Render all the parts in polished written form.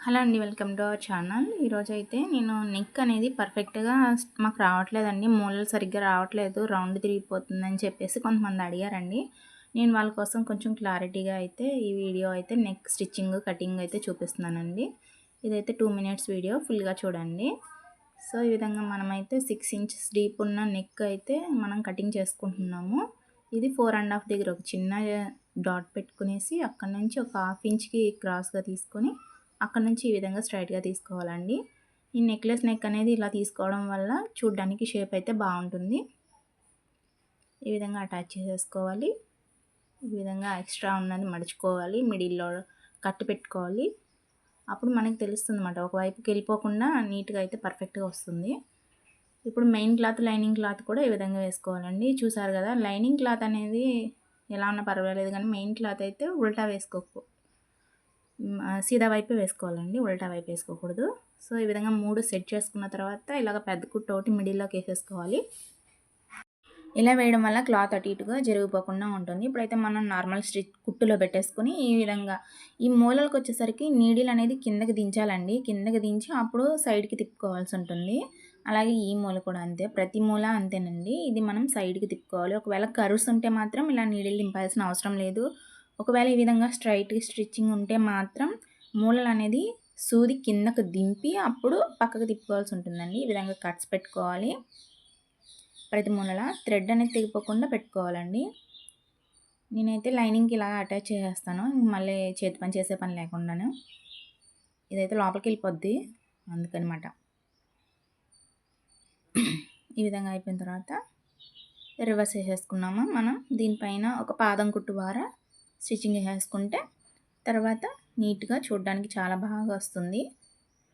Hello అండి, welcome to our channel. ఈరోజైతే నేను నెక్ అనేది పర్ఫెక్ట్గా మాకు రావట్లేదండి, మూలలు సరిగ్గా రావట్లేదు, రౌండ్ తిరిగిపోతుందని చెప్పేసి కొంతమంది అడిగారండి. నేను వాళ్ళ కోసం కొంచెం క్లారిటీగా అయితే ఈ వీడియో అయితే నెక్ స్టిచ్చింగ్ కటింగ్ అయితే చూపిస్తున్నానండి. ఇదైతే 2 మినిట్స్ వీడియో, ఫుల్గా చూడండి. సో ఈ విధంగా మనమైతే 6 ఇంచెస్ డీప్ ఉన్న నెక్ అయితే మనం కటింగ్ చేసుకుంటున్నాము. ఇది 4.5 దగ్గర ఒక చిన్న డాట్ పెట్టుకునేసి అక్కడ నుంచి ఒక 1/2 ఇంచ్కి క్రాస్గా తీసుకొని అక్కడ నుంచి ఈ విధంగా స్ట్రైట్గా తీసుకోవాలండి. ఈ నెక్లెస్ నెక్ అనేది ఇలా తీసుకోవడం వల్ల చూడ్డానికి షేప్ అయితే బాగుంటుంది. ఈ విధంగా అటాచ్ చేసేసుకోవాలి. ఈ విధంగా ఎక్స్ట్రా ఉన్నది మడుచుకోవాలి, మిడిల్లో కట్టు పెట్టుకోవాలి. అప్పుడు మనకి తెలుస్తుంది అన్నమాట, ఒకవైపుకి వెళ్ళిపోకుండా నీట్గా అయితే పర్ఫెక్ట్గా వస్తుంది. ఇప్పుడు మెయిన్ క్లాత్ లైనింగ్ క్లాత్ కూడా ఈ విధంగా వేసుకోవాలండి. చూసారు కదా, లైనింగ్ క్లాత్ అనేది ఎలా ఉన్నా పర్వాలేదు, కానీ మెయిన్ క్లాత్ అయితే ఉల్టా వేసుకోకు, సీదా వైపే వేసుకోవాలండి, ఉల్టా వైపు వేసుకోకూడదు. సో ఈ విధంగా 3 సెట్ చేసుకున్న తర్వాత ఇలాగ పెద్ద కుట్టు ఒకటి మిడిల్లోకి వేసేసుకోవాలి. ఇలా వేయడం వల్ల క్లాత్ అటు ఇటుగా జరిగిపోకుండా ఉంటుంది. ఇప్పుడైతే మనం నార్మల్ స్టిచ్ కుట్టులో పెట్టేసుకుని ఈ విధంగా ఈ మూలలకు వచ్చేసరికి నీడిల్ అనేది కిందకి దించాలండి. కిందకి దించి అప్పుడు సైడ్కి తిప్పుకోవాల్సి ఉంటుంది. అలాగే ఈ మూల కూడా అంతే, ప్రతి మూల అంతేనండి. ఇది మనం సైడ్కి తిప్పుకోవాలి. ఒకవేళ కర్వ్స్ ఉంటే మాత్రం ఇలా నీడిల్ దింపాల్సిన అవసరం లేదు. ఒకవేళ ఈ విధంగా స్ట్రైట్ స్టిచ్చింగ్ ఉంటే మాత్రం మూలలు అనేది సూది కిందకు దింపి అప్పుడు పక్కకు తిప్పుకోవాల్సి ఉంటుందండి. ఈ విధంగా కట్స్ పెట్టుకోవాలి. ప్రతి మూలల థ్రెడ్ అనేది తెగిపోకుండా పెట్టుకోవాలండి. నేనైతే లైనింగ్కి ఇలా అటాచ్ చేసేస్తాను, మళ్ళీ చేతి పని చేసే పని లేకుండాను. ఇదైతే లోపలికి వెళ్ళిపోద్ది అందుకనమాట. ఈ విధంగా అయిపోయిన తర్వాత రివర్స్ వేసేసుకున్నాము. మనం దీనిపైన ఒక పాదం కుట్టు ద్వారా స్టిచ్చింగ్ వేసుకుంటే తర్వాత నీట్గా చూడడానికి చాలా బాగా వస్తుంది.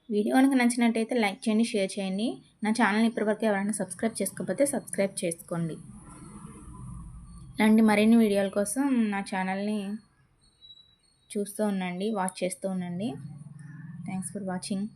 వీడియో కనుక నచ్చినట్టయితే లైక్ చేయండి, షేర్ చేయండి. నా ఛానల్ని ఇప్పటివరకు ఎవరైనా సబ్స్క్రైబ్ చేసుకోకపోతే సబ్స్క్రైబ్ చేసుకోండి. ఇలాంటి మరిన్ని వీడియోల కోసం నా ఛానల్ని చూస్తూ ఉండండి, వాచ్ చేస్తూ ఉండండి. Thanks for watching.